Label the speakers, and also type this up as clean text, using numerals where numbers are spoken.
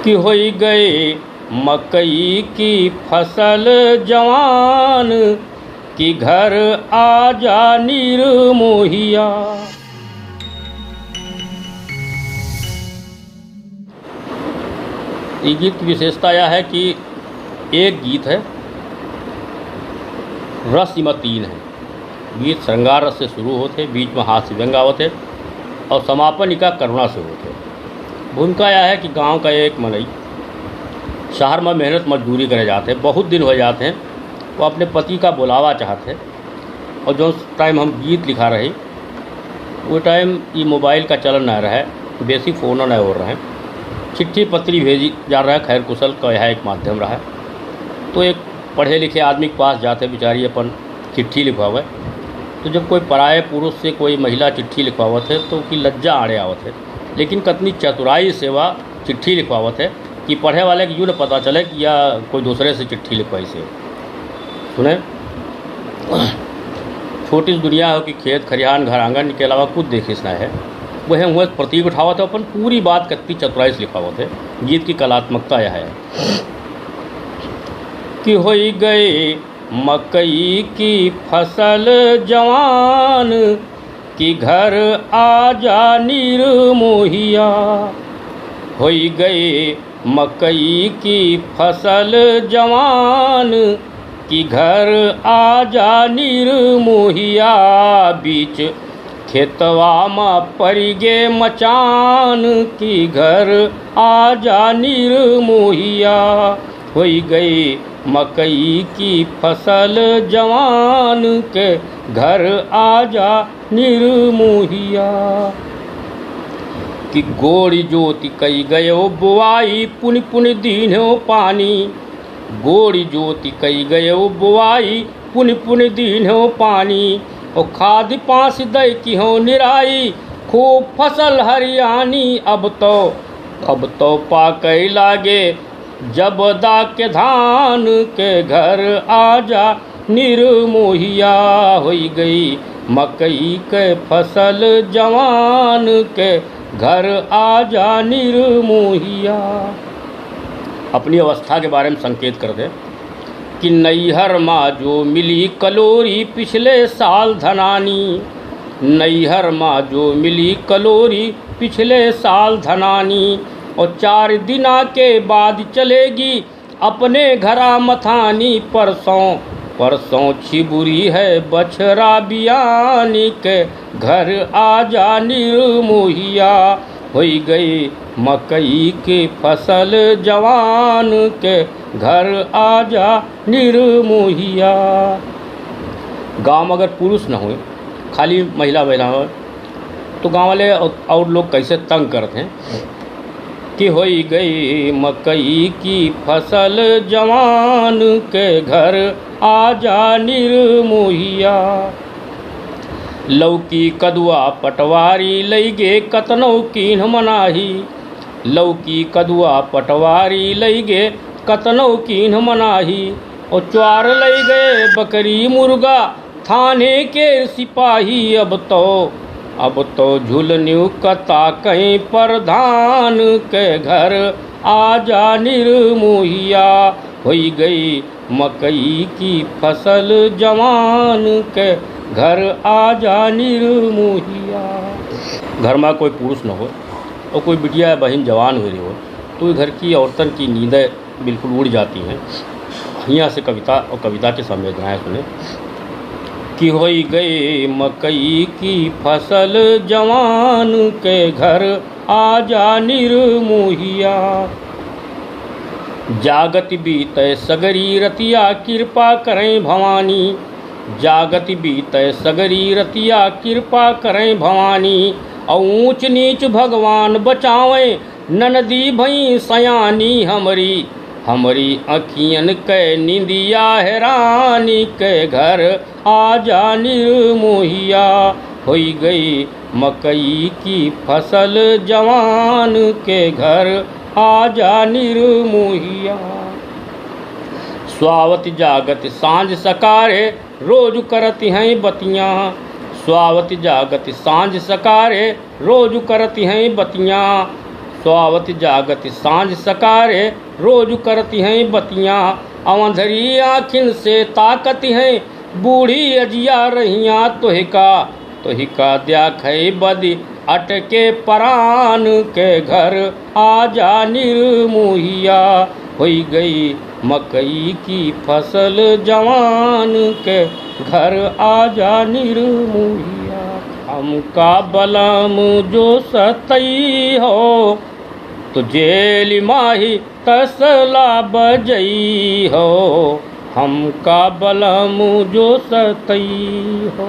Speaker 1: कि होई गए मकई की फसल जवान, कि घर आजा निर्मोहिया। ये गीत की विशेषता यह है कि एक गीत है, रस इमा तीन है। गीत श्रृंगार रस से शुरू होते, बीच में हास्य व्यंग आवते और समापन इका करुणा से होते। भूमिका यह है कि गांव का एक मनई शहर में मेहनत मजदूरी करे जाते, बहुत दिन हो जाते हैं, वो अपने पति का बुलावा चाहते। और जो टाइम हम गीत लिखा रहे वो टाइम ये मोबाइल का चलन न रहा, बेसी फ़ोन न हो रहे, चिट्ठी पत्री भेजी जा रहा है, खैर कुशल का यह एक माध्यम रहा है। तो एक पढ़े लिखे आदमी के पास जाते बेचारी अपन चिट्ठी लिखवावे, तो जब कोई पराये पुरुष से कोई महिला चिट्ठी लिखवावत है तो उसकी लज्जा आड़े आवत है, लेकिन कितनी चतुराई से वह चिट्ठी लिखवावत है कि पढ़े वाले को यूँ न पता चले कि या कोई दूसरे से चिट्ठी लिखवाई से। सुने, छोटी सी दुनिया हो कि खेत खरिहान घर आंगन के अलावा कुछ देखिस ना है, वह हुए प्रतीक उठावत है, अपन पूरी बात कितनी चतुराई से लिखावत है। गीत की कलात्मकता यह है कि होई गए मकई की फसल जवान, कि घर आजा निर्मोहिया। होई गए मकई की फसल जवान, कि घर आजा निर्मोहिया। बीच खेतवा में पड़ी गे मचान, कि घर आजा निर्मोहिया। होई गई मकई की फसल जवान, के घर आजा निर्मोहिया। कि गोड़ी जोति कई गयो बुआई, पुनि पुनि दीन्हो पानी। गोड़ी जोति कई गयो बुआई, पुनि पुनि दीन्हो पानी। और खाद पाँच दई की हो निराई, खूब फसल हरियाणी। अब तो पाकई लागे जब दा के धान, के घर आजा निर्मोहिया। होई गई मकई के फसल जवान, के घर आजा निर्मोहिया। अपनी अवस्था के बारे में संकेत कर दे कि नैहर माँ जो मिली कलोरी, पिछले साल धनानी। नैहर माँ जो मिली कलोरी, पिछले साल धनानी। और 4 दिना के बाद चलेगी अपने घरा मथानी। परसों छिबुरी है बछरा बियानी, के घर आजा निर्मोहिया। होई गई मकई की फसल जवान, के घर आजा निर्मोहिया। गांव में अगर पुरुष न हो, खाली महिला हो, तो गांव वाले और लोग कैसे तंग करते हैं कि होई गई मकई की फसल जवान, के घर आजा निर्मोहिया। लौकी कदुआ पटवारी लई गे कतनौ कीन्ह मनाही। लौकी कदुआ पटवारी लई गे कतनौ कीन्ह मनाही। और चार लई गए बकरी मुर्गा, थाने के सिपाही। अब तो झुलन्यू कता कहीं प्रधान, के घर आजा निर्मोहिया। होई गई मकई की फसल जवान, के घर आजा निर्मोहिया। घर में कोई पुरुष न हो और कोई बिटिया बहन जवान हो रही हो, तो घर की औरतन की नींदें बिल्कुल उड़ जाती हैं। यहाँ से कविता की संवेदनाएँ सुने कि होई गई मकई की फसल जवान, के घर आजा निर्मोहिया। जागति बीतै सगरी रतिया, कृपा करें भवानी। जागति बीतै सगरी रतिया, कृपा करें भवानी। और ऊंच नीच भगवान बचावें, ननदी भई सयानी। हमरी अखियन के निंदिया हैरानी, के घर आजा निर्मोहिया। होई गई मकई की फसल जवान, के घर आजा निर्मोहिया। स्वावति जागति सांझ सकारे, रोज करती हैं बतियाँ। स्वावति जागति सांझ सकारे, रोज करती हैं बतियाँ। स्वावत जागत सांझ सकारे रोज करती हैं बतियाँ, अवंधरी आँखिन से ताकती हैं बूढ़ी अजिया रहियाँ। तोहिका द्याखै बदी अटके परान के घर आजा निर्मोहिया। होई गई मकई की फसल जवान के घर आजा निर्मोहिया। हमका बलम जो सतई हो तो जेल माही तसला बजई हो। हमका बलम जो सतई हो।